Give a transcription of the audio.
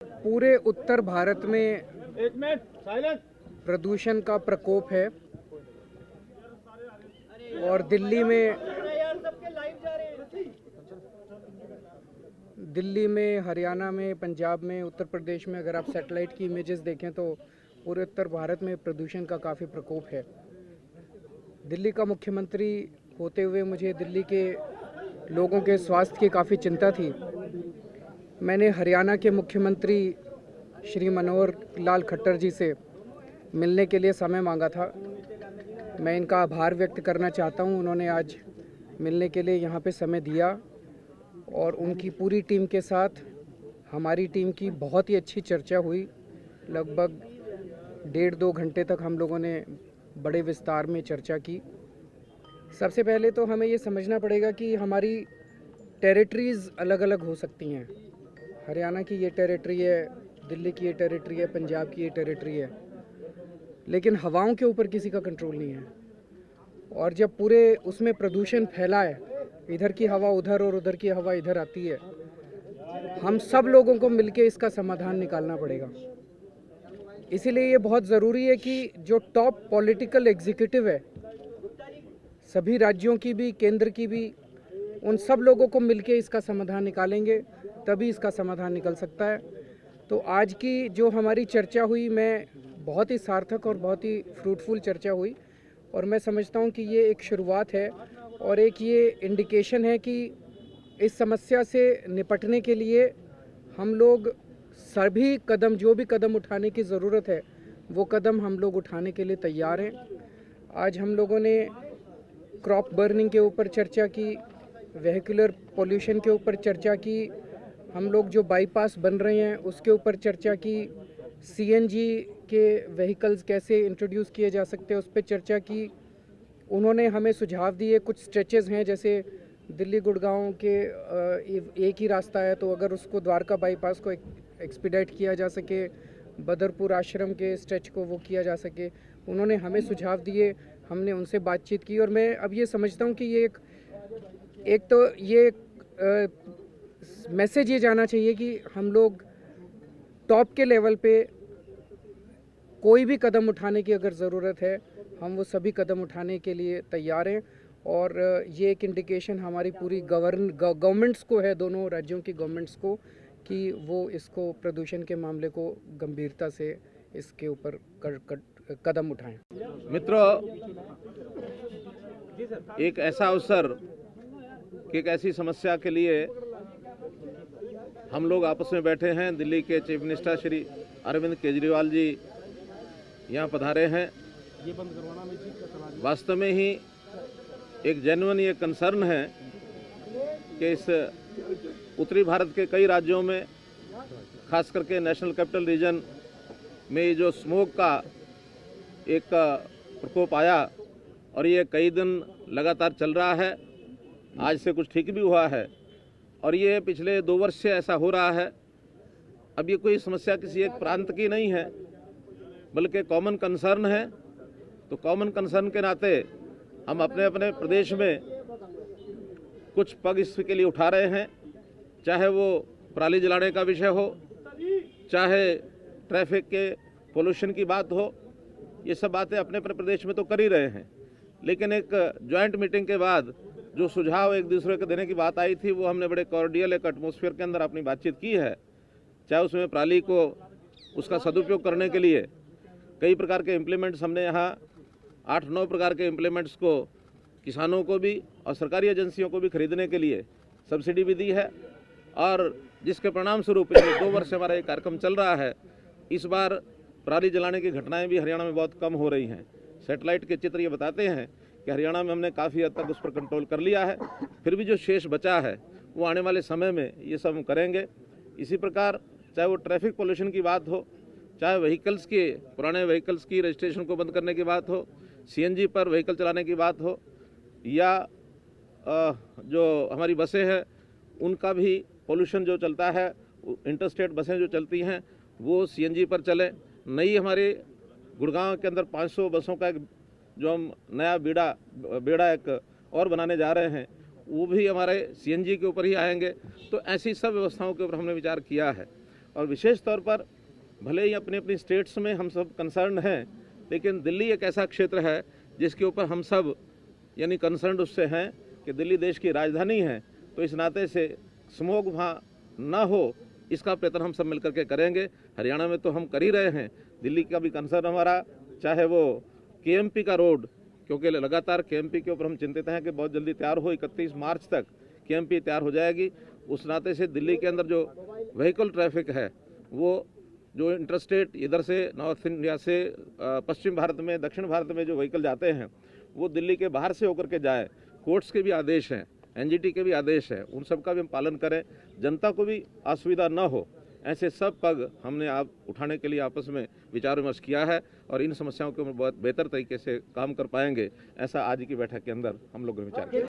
पूरे उत्तर भारत में प्रदूषण का प्रकोप है और दिल्ली में, हरियाणा में, पंजाब में, उत्तर प्रदेश में अगर आप सैटेलाइट की इमेजेस देखें तो पूरे उत्तर भारत में प्रदूषण का काफ़ी प्रकोप है। दिल्ली का मुख्यमंत्री होते हुए मुझे दिल्ली के लोगों के स्वास्थ्य की काफ़ी चिंता थी। मैंने हरियाणा के मुख्यमंत्री श्री मनोहर लाल खट्टर जी से मिलने के लिए समय मांगा था। मैं इनका आभार व्यक्त करना चाहता हूं। उन्होंने आज मिलने के लिए यहां पे समय दिया और उनकी पूरी टीम के साथ हमारी टीम की बहुत ही अच्छी चर्चा हुई। लगभग 1.5-2 घंटे तक हम लोगों ने बड़े विस्तार में चर्चा की। सबसे पहले तो हमें ये समझना पड़ेगा कि हमारी टेरिटरीज़ अलग अलग हो सकती हैं। हरियाणा की ये टेरिटरी है, दिल्ली की ये टेरिटरी है, पंजाब की ये टेरिटरी है, लेकिन हवाओं के ऊपर किसी का कंट्रोल नहीं है। और जब पूरे उसमें प्रदूषण फैला है, इधर की हवा उधर और उधर की हवा इधर आती है, हम सब लोगों को मिलके इसका समाधान निकालना पड़ेगा। इसीलिए ये बहुत ज़रूरी है कि जो टॉप पॉलिटिकल एग्जीक्यूटिव है, सभी राज्यों की भी, केंद्र की भी, उन सब लोगों को मिलके इसका समाधान निकालेंगे, तभी इसका समाधान निकल सकता है। तो आज की जो हमारी चर्चा हुई, मैं बहुत ही सार्थक और बहुत ही फ्रूटफुल चर्चा हुई और मैं समझता हूँ कि ये एक शुरुआत है और एक ये इंडिकेशन है कि इस समस्या से निपटने के लिए हम लोग सभी कदम, जो भी कदम उठाने की ज़रूरत है, वो कदम हम लोग उठाने के लिए तैयार हैं। आज हम लोगों ने क्रॉप बर्निंग के ऊपर चर्चा की, वेहिकुलर पोल्यूशन के ऊपर चर्चा की, हम लोग जो बाईपास बन रहे हैं उसके ऊपर चर्चा की, सीएनजी के व्हीकल्स कैसे इंट्रोड्यूस किए जा सकते हैं उस पर चर्चा की। उन्होंने हमें सुझाव दिए। कुछ स्ट्रेचेस हैं, जैसे दिल्ली गुड़गांव के एक ही रास्ता है, तो अगर उसको द्वारका बाईपास को एक्सपीडाइट किया जा सके, बदरपुर आश्रम के स्ट्रेच को वो किया जा सके, उन्होंने हमें सुझाव दिए। हमने उनसे बातचीत की और मैं अब ये समझता हूँ कि ये एक तो ये मैसेज ये जाना चाहिए कि हम लोग टॉप के लेवल पे कोई भी कदम उठाने की अगर ज़रूरत है, हम वो सभी कदम उठाने के लिए तैयार हैं। और ये एक इंडिकेशन हमारी पूरी गवर्नमेंट्स को है, दोनों राज्यों की गवर्नमेंट्स को, कि वो इसको, प्रदूषण के मामले को गंभीरता से इसके ऊपर कदम उठाएं। मित्रों, एक ऐसा अवसर कि एक ऐसी समस्या के लिए हम लोग आपस में बैठे हैं। दिल्ली के चीफ मिनिस्टर श्री अरविंद केजरीवाल जी यहाँ पधारे हैं। वास्तव में ही एक जेन्युइन ये कंसर्न है कि इस उत्तरी भारत के कई राज्यों में, खास करके नेशनल कैपिटल रीजन में, जो स्मोक का एक प्रकोप आया और ये कई दिन लगातार चल रहा है। आज से कुछ ठीक भी हुआ है और ये पिछले 2 वर्ष से ऐसा हो रहा है। अब ये कोई समस्या किसी एक प्रांत की नहीं है, बल्कि कॉमन कंसर्न है। तो कॉमन कंसर्न के नाते हम अपने अपने प्रदेश में कुछ पग इसके लिए उठा रहे हैं, चाहे वो पराली जलाने का विषय हो, चाहे ट्रैफिक के पोल्यूशन की बात हो। ये सब बातें अपने अपने प्रदेश में तो कर ही रहे हैं, लेकिन एक जॉइंट मीटिंग के बाद जो सुझाव एक दूसरे को देने की बात आई थी, वो हमने बड़े कॉर्डियल एक एटमॉस्फेयर के अंदर अपनी बातचीत की है। चाहे उसमें पराली को, उसका सदुपयोग करने के लिए कई प्रकार के इम्प्लीमेंट्स हमने यहाँ 8-9 प्रकार के इम्प्लीमेंट्स को किसानों को भी और सरकारी एजेंसियों को भी खरीदने के लिए सब्सिडी भी दी है और जिसके परिणाम स्वरूप पिछले 2 वर्ष से हमारा ये कार्यक्रम चल रहा है। इस बार पराली जलाने की घटनाएं भी हरियाणा में बहुत कम हो रही हैं। सैटेलाइट के चित्र ये बताते हैं कि हरियाणा में हमने काफ़ी हद तक उस पर कंट्रोल कर लिया है। फिर भी जो शेष बचा है वो आने वाले समय में ये सब हम करेंगे। इसी प्रकार चाहे वो ट्रैफिक पोल्यूशन की बात हो, चाहे व्हीकल्स के, पुराने व्हीकल्स की रजिस्ट्रेशन को बंद करने की बात हो, सीएनजी पर व्हीकल चलाने की बात हो, या जो हमारी बसें हैं उनका भी पोल्यूशन जो चलता है, इंटरस्टेट बसें जो चलती हैं वो सीएनजी पर चले। नई हमारे गुड़गांव के अंदर 500 बसों का एक जो हम नया बेड़ा एक और बनाने जा रहे हैं, वो भी हमारे सीएनजी के ऊपर ही आएंगे। तो ऐसी सब व्यवस्थाओं के ऊपर हमने विचार किया है और विशेष तौर पर भले ही अपनी अपनी स्टेट्स में हम सब कंसर्न हैं, लेकिन दिल्ली एक ऐसा क्षेत्र है जिसके ऊपर हम सब यानी कंसर्न उससे हैं कि दिल्ली देश की राजधानी है, तो इस नाते से स्मोक वहाँ ना हो इसका प्रयत्न हम सब मिलकर के करेंगे। हरियाणा में तो हम कर ही रहे हैं, दिल्ली का भी कंसर्न हमारा, चाहे वो केएमपी का रोड, क्योंकि लगातार केएमपी के ऊपर हम चिंतित हैं कि बहुत जल्दी तैयार हो, 31 मार्च तक केएमपी तैयार हो जाएगी। उस नाते से दिल्ली के अंदर जो व्हीकल ट्रैफिक है वो जो इंटरस्टेट इधर से नॉर्थ इंडिया से पश्चिम भारत में, दक्षिण भारत में जो व्हीकल जाते हैं वो दिल्ली के बाहर से होकर के जाए। कोर्ट्स के भी आदेश हैं, एनजीटी के भी आदेश हैं, उन सब का भी हम पालन करें, जनता को भी असुविधा न हो। ऐसे सब पग हमने आप उठाने के लिए आपस में विचार विमर्श किया है और इन समस्याओं के ऊपर बहुत बेहतर तरीके से काम कर पाएंगे, ऐसा आज की बैठक के अंदर हम लोगों ने विचार किया।